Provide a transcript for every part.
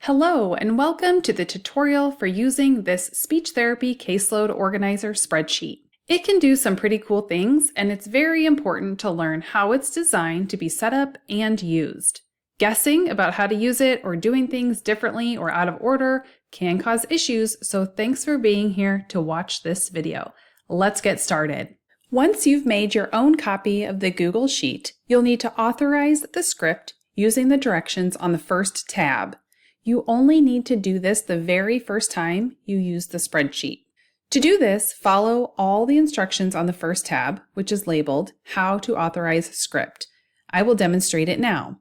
Hello and welcome to the tutorial for using this speech therapy caseload organizer spreadsheet. It can do some pretty cool things, and it's very important to learn how it's designed to be set up and used. Guessing about how to use it or doing things differently or out of order can cause issues, so thanks for being here to watch this video. Let's get started. Once you've made your own copy of the Google Sheet, you'll need to authorize the script using the directions on the first tab. You only need to do this the very first time you use the spreadsheet. To do this, follow all the instructions on the first tab, which is labeled How to Authorize Script. I will demonstrate it now.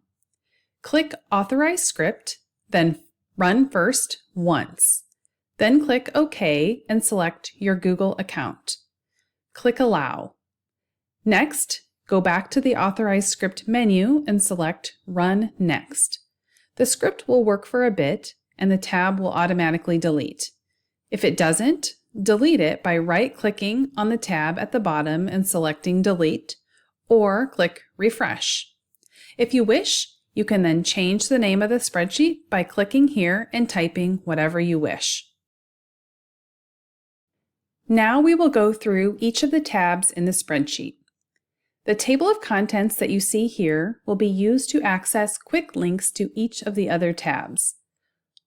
Click Authorize Script, then Run First once. Then click OK and select your Google account. Click Allow. Next, go back to the Authorize Script menu and select Run Next. The script will work for a bit, and the tab will automatically delete. If it doesn't, delete it by right-clicking on the tab at the bottom and selecting Delete, or click Refresh. If you wish, you can then change the name of the spreadsheet by clicking here and typing whatever you wish. Now we will go through each of the tabs in the spreadsheet. The table of contents that you see here will be used to access quick links to each of the other tabs.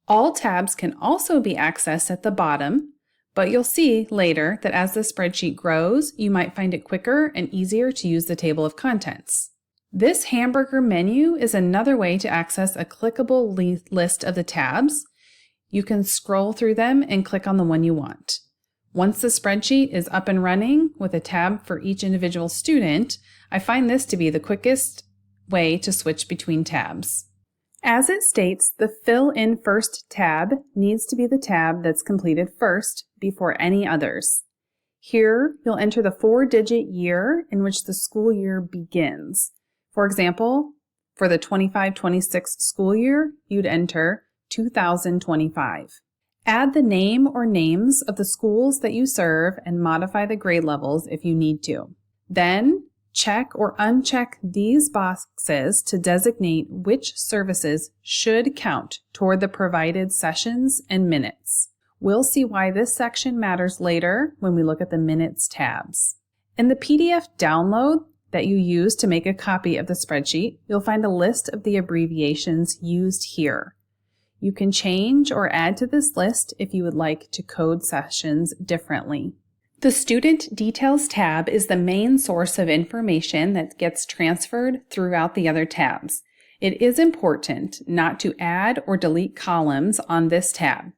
All tabs can also be accessed at the bottom, but you'll see later that as the spreadsheet grows, you might find it quicker and easier to use the table of contents. This hamburger menu is another way to access a clickable list of the tabs. You can scroll through them and click on the one you want. Once the spreadsheet is up and running with a tab for each individual student, I find this to be the quickest way to switch between tabs. As it states, the Fill in First tab needs to be the tab that's completed first before any others. Here, you'll enter the 4-digit year in which the school year begins. For example, for the 25-26 school year, you'd enter 2025. Add the name or names of the schools that you serve and modify the grade levels if you need to. Then, check or uncheck these boxes to designate which services should count toward the provided sessions and minutes. We'll see why this section matters later when we look at the Minutes tabs. In the PDF download that you use to make a copy of the spreadsheet, you'll find a list of the abbreviations used here. You can change or add to this list if you would like to code sessions differently. The Student Details tab is the main source of information that gets transferred throughout the other tabs. It is important not to add or delete columns on this tab.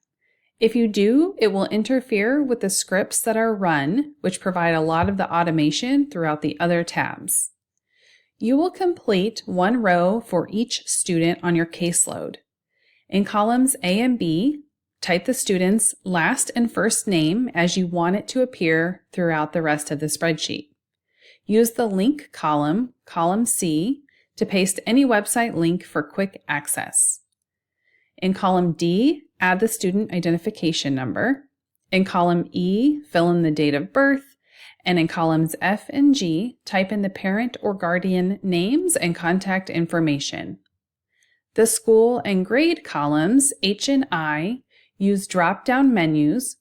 If you do, it will interfere with the scripts that are run, which provide a lot of the automation throughout the other tabs. You will complete one row for each student on your caseload. In columns A and B, type the student's last and first name as you want it to appear throughout the rest of the spreadsheet. Use the link column, column C, to paste any website link for quick access. In column D, add the student identification number. In column E, fill in the date of birth. And in columns F and G, type in the parent or guardian names and contact information. The school and grade columns, H and I, use drop-down menus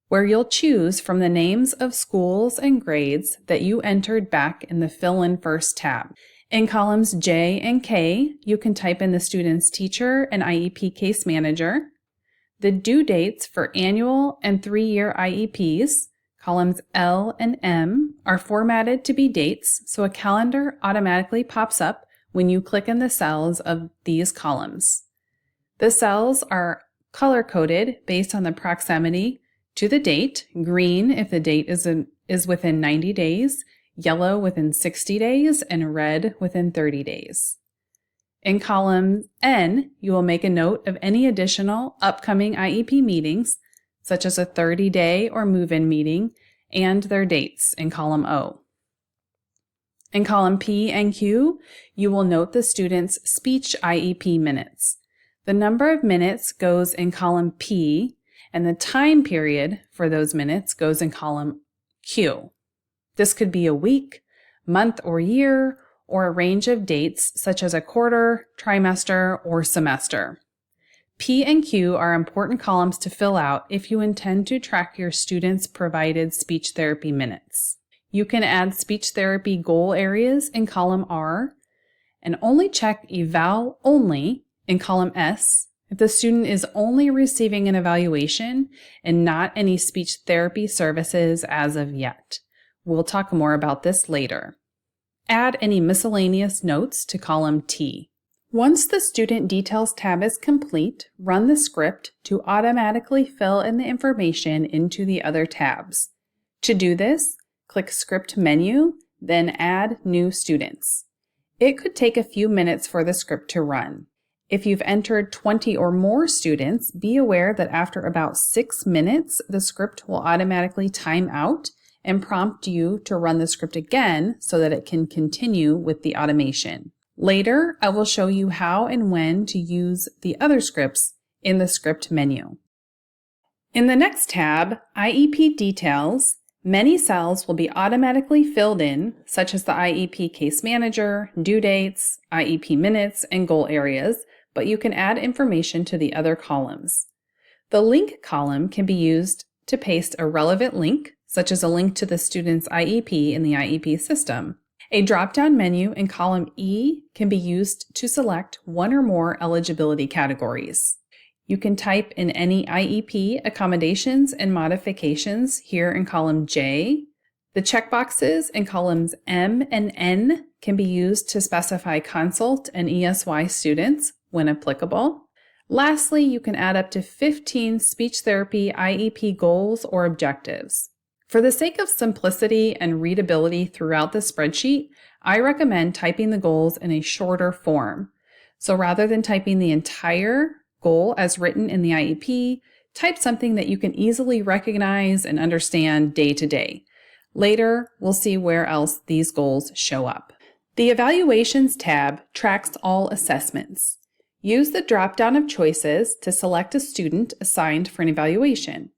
where you'll choose from the names of schools and grades that you entered back in the Fill in First tab. In columns J and K, you can type in the student's teacher and IEP case manager. The due dates for annual and 3-year IEPs, columns L and M, are formatted to be dates, so a calendar automatically pops up when you click in the cells of these columns. The cells are color-coded based on the proximity to the date, green if the date is within 90 days, yellow within 60 days, and red within 30 days. In column N, you will make a note of any additional upcoming IEP meetings, such as a 30-day or move-in meeting, and their dates in column O. In column P and Q, you will note the student's speech IEP minutes. The number of minutes goes in column P, and the time period for those minutes goes in column Q. This could be a week, month or year, or a range of dates such as a quarter, trimester, or semester. P and Q are important columns to fill out if you intend to track your students' provided speech therapy minutes. You can add speech therapy goal areas in column R and only check Eval only in column S if the student is only receiving an evaluation and not any speech therapy services as of yet. We'll talk more about this later. Add any miscellaneous notes to column T. Once the Student Details tab is complete, run the script to automatically fill in the information into the other tabs. To do this, click Script menu, then Add New Students. It could take a few minutes for the script to run. If you've entered 20 or more students, be aware that after about 6 minutes, the script will automatically time out and prompt you to run the script again so that it can continue with the automation. Later, I will show you how and when to use the other scripts in the script menu. In the next tab, IEP Details, many cells will be automatically filled in, such as the IEP Case Manager, due dates, IEP minutes, and goal areas, but you can add information to the other columns. The link column can be used to paste a relevant link, such as a link to the student's IEP in the IEP system. A drop-down menu in column E can be used to select one or more eligibility categories. You can type in any IEP accommodations and modifications here in column J. The checkboxes in columns M and N can be used to specify consult and ESY students when applicable. Lastly, you can add up to 15 speech therapy IEP goals or objectives. For the sake of simplicity and readability throughout the spreadsheet, I recommend typing the goals in a shorter form. So rather than typing the entire goal as written in the IEP, type something that you can easily recognize and understand day to day. Later, we'll see where else these goals show up. The Evaluations tab tracks all assessments. Use the drop-down of choices to select a student assigned for an evaluation.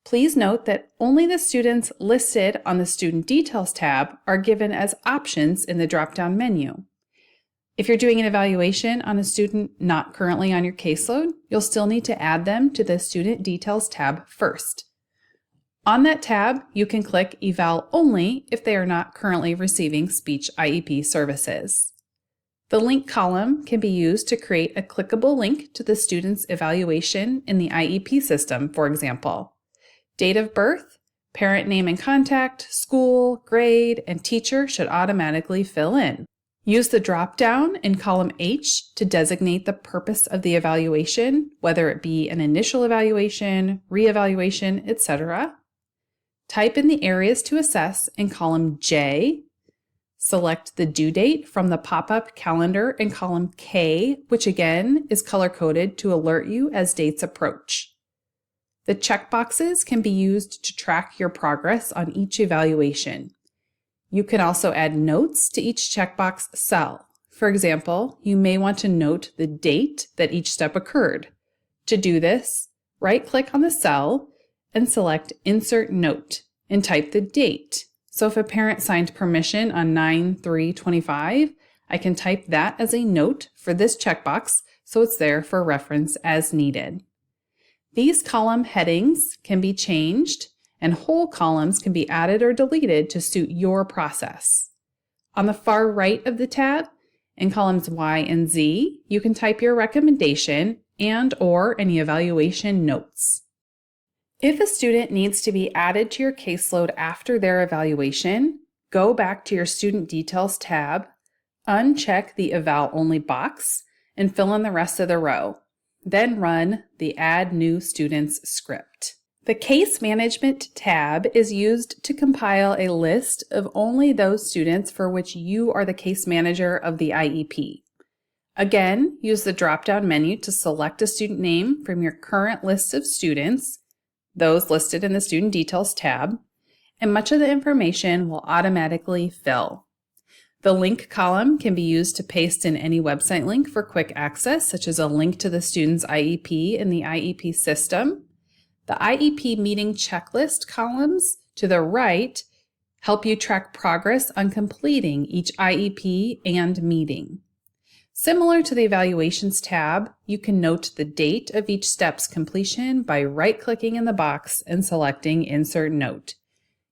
Please note that only the students listed on the Student Details tab are given as options in the drop-down menu. If you're doing an evaluation on a student not currently on your caseload, you'll still need to add them to the Student Details tab first. On that tab, you can click Eval only if they are not currently receiving speech IEP services. The link column can be used to create a clickable link to the student's evaluation in the IEP system, for example. Date of birth, parent name and contact, school, grade, and teacher should automatically fill in. Use the drop-down in column H to designate the purpose of the evaluation, whether it be an initial evaluation, re-evaluation, etc. Type in the areas to assess in column J. Select the due date from the pop-up calendar in column K, which again is color-coded to alert you as dates approach. The checkboxes can be used to track your progress on each evaluation. You can also add notes to each checkbox cell. For example, you may want to note the date that each step occurred. To do this, right-click on the cell and select Insert Note and type the date. So if a parent signed permission on 9/3/25, I can type that as a note for this checkbox so it's there for reference as needed. These column headings can be changed, and whole columns can be added or deleted to suit your process. On the far right of the tab, in columns Y and Z, you can type your recommendation and/or any evaluation notes. If a student needs to be added to your caseload after their evaluation, go back to your Student Details tab, uncheck the Eval Only box, and fill in the rest of the row. Then run the Add New Students script. The Case Management tab is used to compile a list of only those students for which you are the case manager of the IEP. Again, use the drop-down menu to select a student name from your current list of students, those listed in the Student Details tab, and much of the information will automatically fill. The link column can be used to paste in any website link for quick access, such as a link to the student's IEP in the IEP system. The IEP meeting checklist columns to the right help you track progress on completing each IEP and meeting. Similar to the Evaluations tab, you can note the date of each step's completion by right-clicking in the box and selecting Insert Note.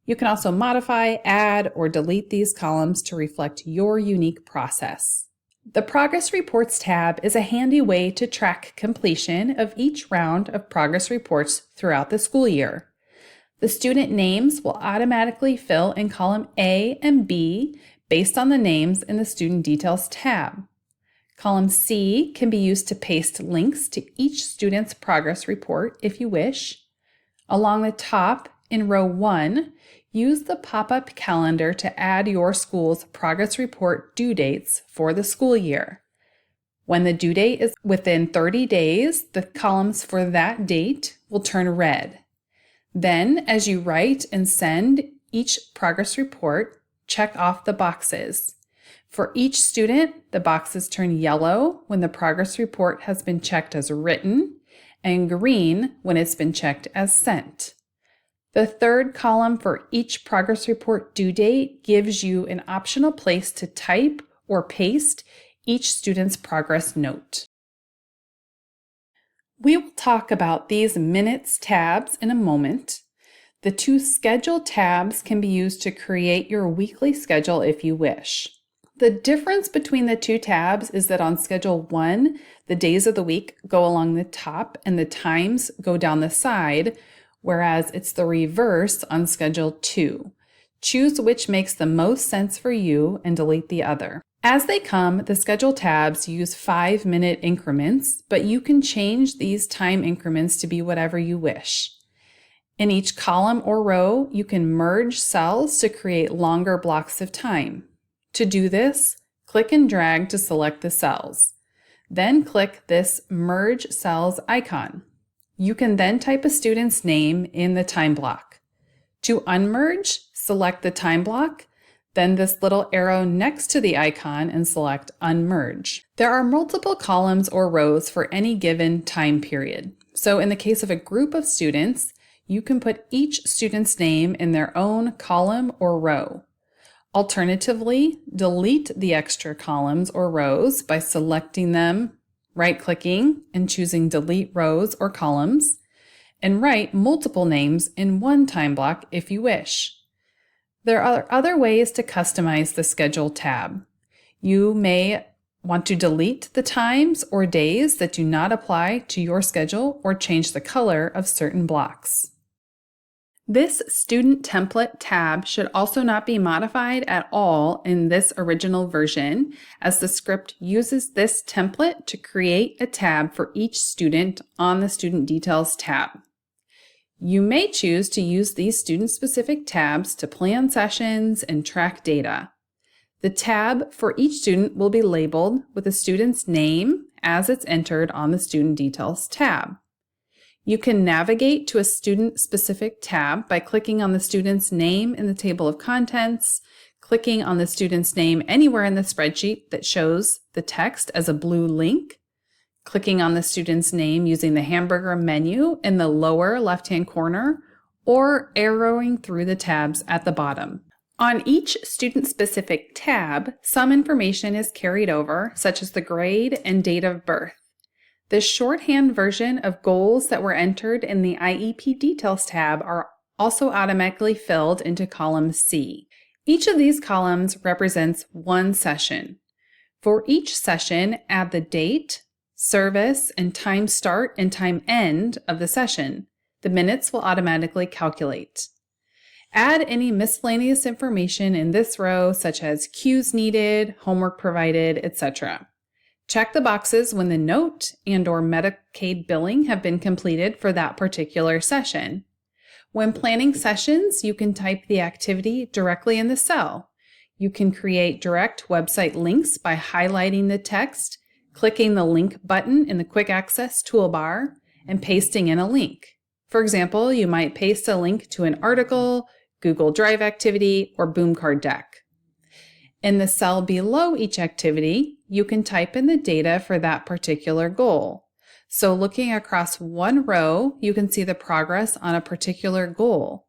You can also modify, add, or delete these columns to reflect your unique process. The Progress Reports tab is a handy way to track completion of each round of progress reports throughout the school year. The student names will automatically fill in column A and B based on the names in the Student Details tab. Column C can be used to paste links to each student's progress report if you wish. Along the top, in row 1, use the pop-up calendar to add your school's progress report due dates for the school year. When the due date is within 30 days, the columns for that date will turn red. Then, as you write and send each progress report, check off the boxes. For each student, the boxes turn yellow when the progress report has been checked as written, and green when it's been checked as sent. The third column for each progress report due date gives you an optional place to type or paste each student's progress note. We will talk about these Minutes tabs in a moment. The two Schedule tabs can be used to create your weekly schedule if you wish. The difference between the two tabs is that on Schedule 1, the days of the week go along the top and the times go down the side, whereas it's the reverse on Schedule 2. Choose which makes the most sense for you and delete the other. As they come, the Schedule tabs use 5-minute increments, but you can change these time increments to be whatever you wish. In each column or row, you can merge cells to create longer blocks of time. To do this, click and drag to select the cells. Then click this Merge Cells icon. You can then type a student's name in the time block. To unmerge, select the time block, then this little arrow next to the icon and select Unmerge. There are multiple columns or rows for any given time period. So in the case of a group of students, you can put each student's name in their own column or row. Alternatively, delete the extra columns or rows by selecting them, right-clicking, and choosing Delete Rows or Columns, and write multiple names in one time block if you wish. There are other ways to customize the Schedule tab. You may want to delete the times or days that do not apply to your schedule or change the color of certain blocks. This Student Template tab should also not be modified at all in this original version, as the script uses this template to create a tab for each student on the Student Details tab. You may choose to use these student-specific tabs to plan sessions and track data. The tab for each student will be labeled with the student's name as it's entered on the Student Details tab. You can navigate to a student-specific tab by clicking on the student's name in the table of contents, clicking on the student's name anywhere in the spreadsheet that shows the text as a blue link, clicking on the student's name using the hamburger menu in the lower left-hand corner, or arrowing through the tabs at the bottom. On each student-specific tab, some information is carried over, such as the grade and date of birth. The shorthand version of goals that were entered in the IEP Details tab are also automatically filled into column C. Each of these columns represents one session. For each session, add the date, service, and time start and time end of the session. The minutes will automatically calculate. Add any miscellaneous information in this row, such as cues needed, homework provided, etc. Check the boxes when the note and/or Medicaid billing have been completed for that particular session. When planning sessions, you can type the activity directly in the cell. You can create direct website links by highlighting the text, clicking the link button in the Quick Access toolbar, and pasting in a link. For example, you might paste a link to an article, Google Drive activity, or Boom Card deck. In the cell below each activity, you can type in the data for that particular goal. So looking across one row, you can see the progress on a particular goal.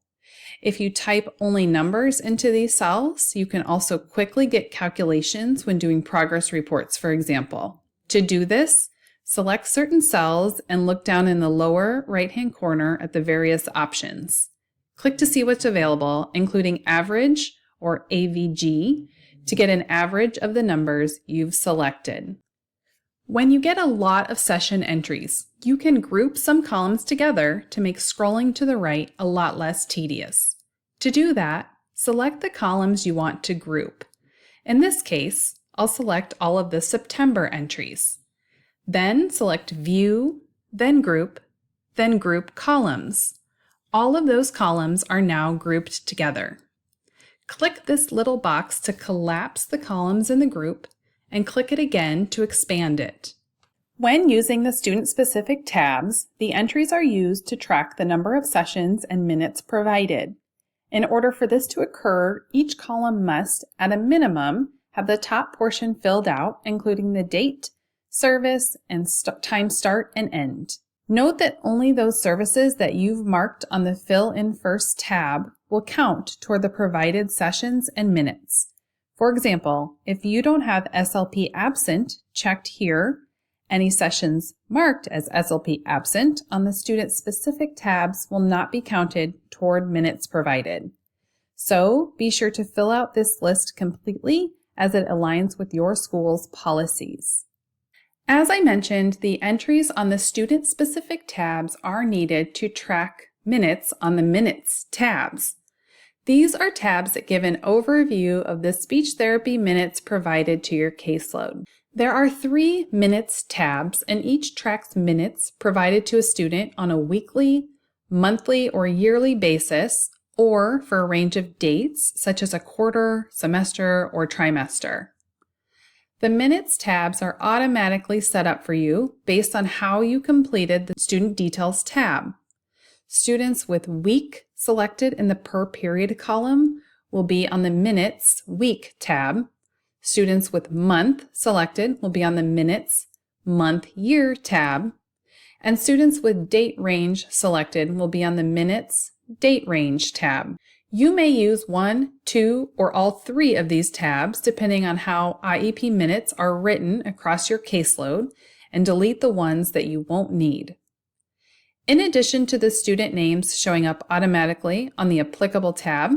If you type only numbers into these cells, you can also quickly get calculations when doing progress reports, for example. To do this, select certain cells and look down in the lower right-hand corner at the various options. Click to see what's available, including average or AVG, to get an average of the numbers you've selected. When you get a lot of session entries, you can group some columns together to make scrolling to the right a lot less tedious. To do that, select the columns you want to group. In this case, I'll select all of the September entries. Then select View, then Group Columns. All of those columns are now grouped together. Click this little box to collapse the columns in the group, and click it again to expand it. When using the student-specific tabs, the entries are used to track the number of sessions and minutes provided. In order for this to occur, each column must, at a minimum, have the top portion filled out, including the date, service, and time start and end. Note that only those services that you've marked on the Fill in First tab will count toward the provided sessions and minutes. For example, if you don't have SLP absent checked here, any sessions marked as SLP absent on the student-specific tabs will not be counted toward minutes provided. So be sure to fill out this list completely as it aligns with your school's policies. As I mentioned, the entries on the student-specific tabs are needed to track minutes on the Minutes tabs. These are tabs that give an overview of the speech therapy minutes provided to your caseload. There are 3 Minutes tabs, and each tracks minutes provided to a student on a weekly, monthly, or yearly basis, or for a range of dates, such as a quarter, semester, or trimester. The Minutes tabs are automatically set up for you based on how you completed the Student Details tab. Students with week selected in the Per Period column will be on the Minutes Week tab. Students with month selected will be on the Minutes Month Year tab. And students with date range selected will be on the Minutes Date Range tab. You may use 1, 2, or all 3 of these tabs depending on how IEP minutes are written across your caseload, and delete the ones that you won't need. In addition to the student names showing up automatically on the applicable tab,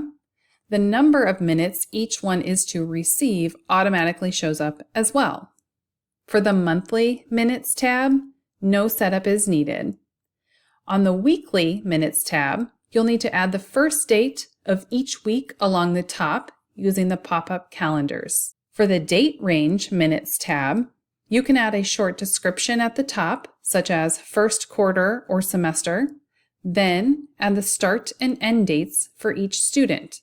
the number of minutes each one is to receive automatically shows up as well. For the Monthly Minutes tab, no setup is needed. On the Weekly Minutes tab, you'll need to add the first date of each week along the top using the pop-up calendars. For the Date Range Minutes tab, you can add a short description at the top, such as first quarter or semester, then add the start and end dates for each student.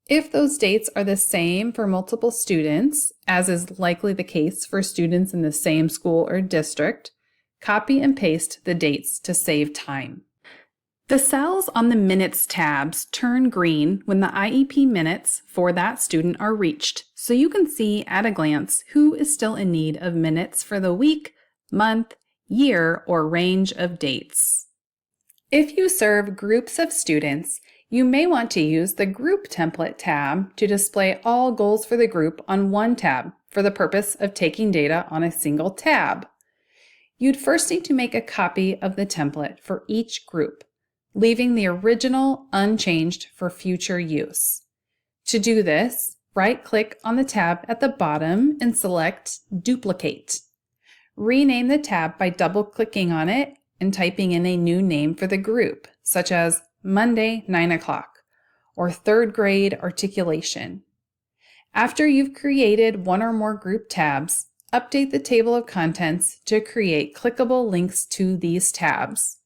If those dates are the same for multiple students, as is likely the case for students in the same school or district, copy and paste the dates to save time. The cells on the Minutes tabs turn green when the IEP minutes for that student are reached, so you can see at a glance who is still in need of minutes for the week, month, year, or range of dates. If you serve groups of students, you may want to use the Group Template tab to display all goals for the group on one tab for the purpose of taking data on a single tab. You'd first need to make a copy of the template for each group, leaving the original unchanged for future use. To do this, right-click on the tab at the bottom and select Duplicate. Rename the tab by double-clicking on it and typing in a new name for the group, such as Monday 9 o'clock or Third Grade Articulation. After you've created one or more group tabs, update the table of contents to create clickable links to these tabs.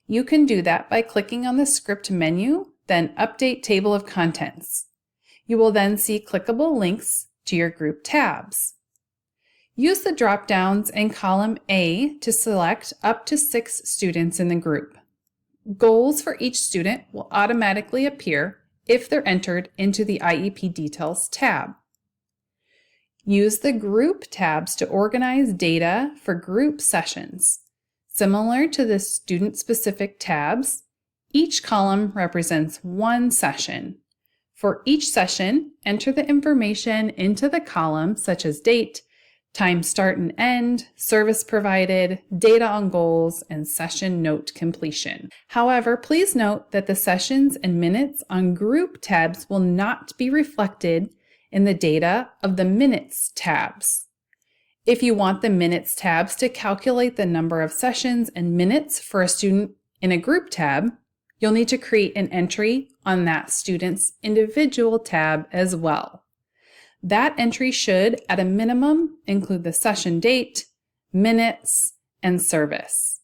You can do that by clicking on the Script menu, then Update Table of Contents. You will then see clickable links to your group tabs. Use the drop-downs in column A to select up to 6 students in the group. Goals for each student will automatically appear if they're entered into the IEP Details tab. Use the Group tabs to organize data for group sessions. Similar to the student-specific tabs, Each column represents one session. For each session, enter the information into the column such as date, time start and end, service provided, data on goals, and session note completion. However, please note that the sessions and minutes on group tabs will not be reflected in the data of the minutes tabs. If you want the minutes tabs to calculate the number of sessions and minutes for a student in a group tab, you'll need to create an entry on that student's individual tab as well. That entry should, at a minimum, include the session date, minutes, and service.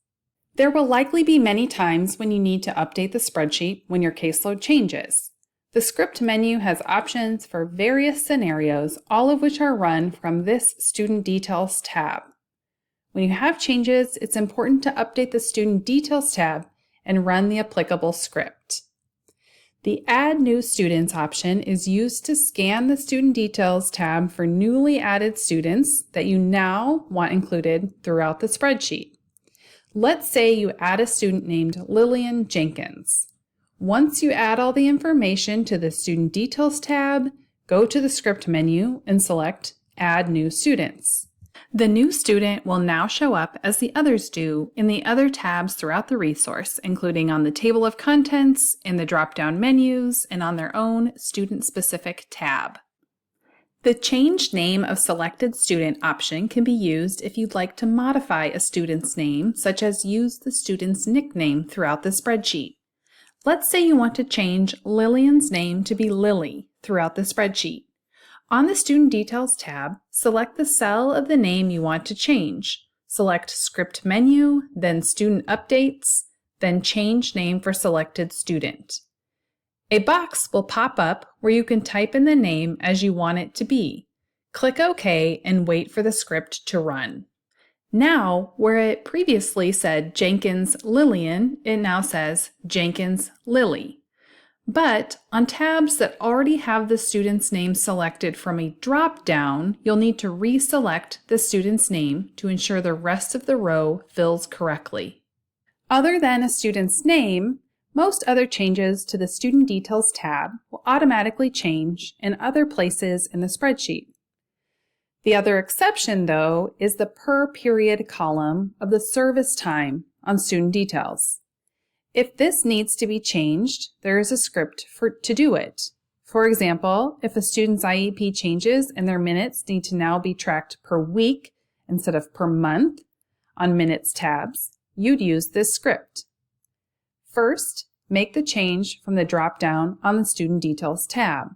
There will likely be many times when you need to update the spreadsheet when your caseload changes. The script menu has options for various scenarios, all of which are run from this Student Details tab. When you have changes, it's important to update the Student Details tab and run the applicable script. The Add New Students option is used to scan the Student Details tab for newly added students that you now want included throughout the spreadsheet. Let's say you add a student named Lillian Jenkins. Once you add all the information to the Student Details tab, go to the Script menu and select Add New Students. The new student will now show up as the others do in the other tabs throughout the resource, including on the table of contents, in the drop-down menus, and on their own student-specific tab. The Change Name of Selected Student option can be used if you'd like to modify a student's name, such as use the student's nickname throughout the spreadsheet. Let's say you want to change Lillian's name to be Lily throughout the spreadsheet. On the Student Details tab, select the cell of the name you want to change. Select Script menu, then Student Updates, then Change Name for Selected Student. A box will pop up where you can type in the name as you want it to be. Click OK and wait for the script to run. Now, where it previously said Jenkins Lillian, it now says Jenkins Lily. But on tabs that already have the student's name selected from a drop-down, you'll need to reselect the student's name to ensure the rest of the row fills correctly. Other than a student's name, most other changes to the Student Details tab will automatically change in other places in the spreadsheet. The other exception, though, is the per period column of the service time on Student Details. If this needs to be changed, there is a script to do it. For example, if a student's IEP changes and their minutes need to now be tracked per week instead of per month on Minutes tabs, you'd use this script. First, make the change from the drop-down on the Student Details tab.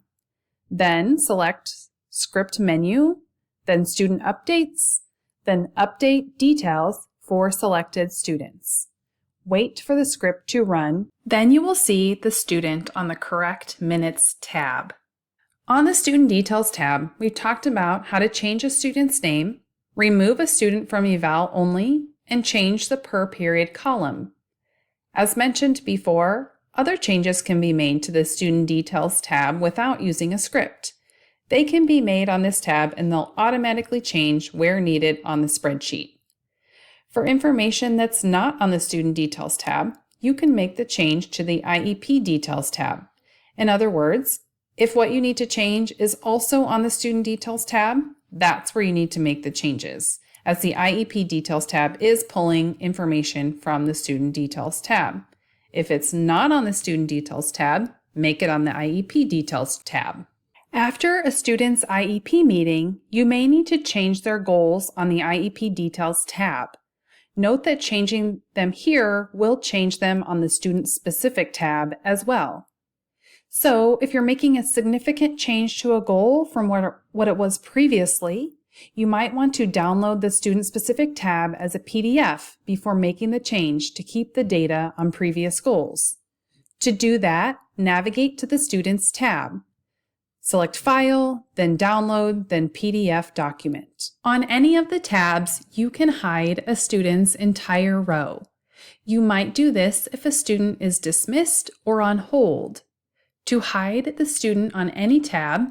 Then select Script menu, then Student Updates, then Update Details for selected students. Wait for the script to run, then you will see the student on the correct Minutes tab. On the Student Details tab, we've talked about how to change a student's name, remove a student from Eval only, and change the per period column. As mentioned before, other changes can be made to the Student Details tab without using a script. They can be made on this tab and they'll automatically change where needed on the spreadsheet. For information that's not on the Student Details tab, you can make the change to the IEP Details tab. In other words, if what you need to change is also on the Student Details tab, that's where you need to make the changes, as the IEP Details tab is pulling information from the Student Details tab. If it's not on the Student Details tab, make it on the IEP Details tab. After a student's IEP meeting, you may need to change their goals on the IEP Details tab. Note that changing them here will change them on the student-specific tab as well. So if you're making a significant change to a goal from what it was previously, you might want to download the student-specific tab as a PDF before making the change to keep the data on previous goals. To do that, navigate to the Students tab. Select File, then Download, then PDF Document. On any of the tabs, you can hide a student's entire row. You might do this if a student is dismissed or on hold. To hide the student on any tab,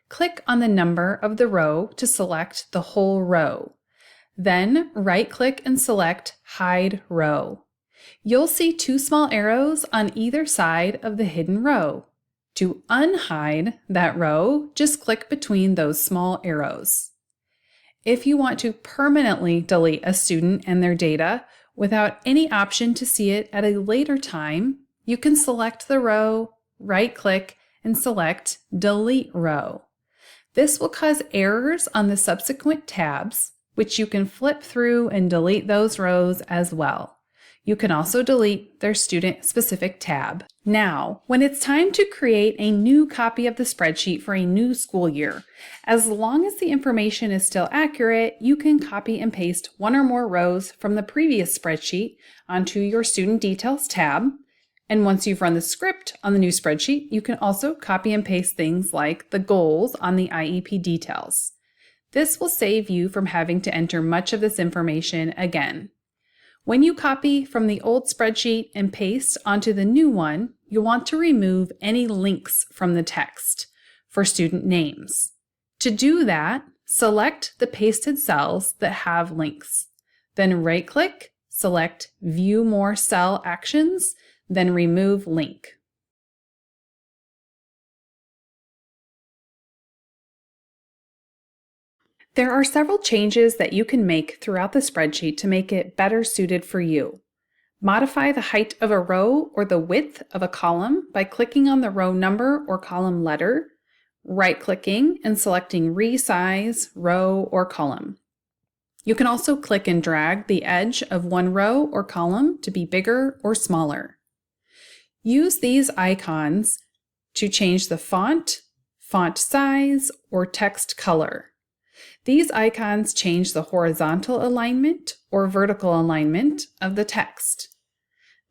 click on the number of the row to select the whole row. Then right-click and select Hide Row. You'll see two small arrows on either side of the hidden row. To unhide that row, just click between those small arrows. If you want to permanently delete a student and their data without any option to see it at a later time, you can select the row, right-click, and select Delete Row. This will cause errors on the subsequent tabs, which you can flip through and delete those rows as well. You can also delete their student-specific tab. Now, when it's time to create a new copy of the spreadsheet for a new school year, as long as the information is still accurate, you can copy and paste one or more rows from the previous spreadsheet onto your Student Details tab. And once you've run the script on the new spreadsheet, you can also copy and paste things like the goals on the IEP Details. This will save you from having to enter much of this information again. When you copy from the old spreadsheet and paste onto the new one, you'll want to remove any links from the text for student names. To do that, select the pasted cells that have links. Then right-click, select View More Cell Actions, then Remove Link. There are several changes that you can make throughout the spreadsheet to make it better suited for you. Modify the height of a row or the width of a column by clicking on the row number or column letter, right-clicking and selecting Resize Row or Column. You can also click and drag the edge of one row or column to be bigger or smaller. Use these icons to change the font, font size, or text color. These icons change the horizontal alignment or vertical alignment of the text.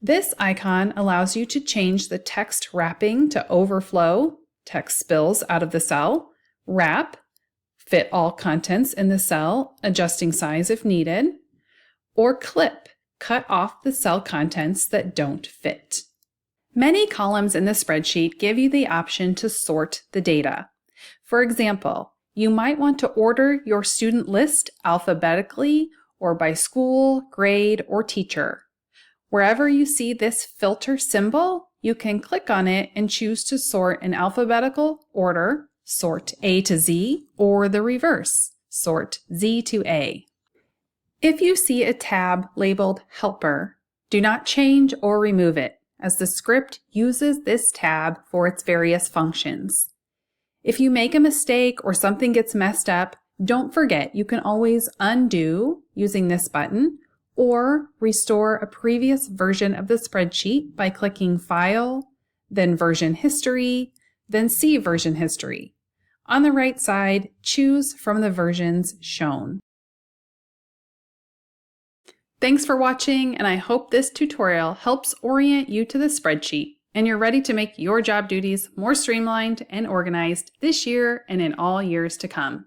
This icon allows you to change the text wrapping to overflow, text spills out of the cell, wrap, fit all contents in the cell, adjusting size if needed, or clip, cut off the cell contents that don't fit. Many columns in the spreadsheet give you the option to sort the data. For example, you might want to order your student list alphabetically or by school, grade, or teacher. Wherever you see this filter symbol, you can click on it and choose to sort in alphabetical order, sort A to Z, or the reverse, sort Z to A. If you see a tab labeled Helper, do not change or remove it, as the script uses this tab for its various functions. If you make a mistake or something gets messed up, don't forget you can always undo using this button or restore a previous version of the spreadsheet by clicking File, then Version History, then See Version History. On the right side, choose from the versions shown. Thanks for watching, and I hope this tutorial helps orient you to the spreadsheet and you're ready to make your job duties more streamlined and organized this year and in all years to come.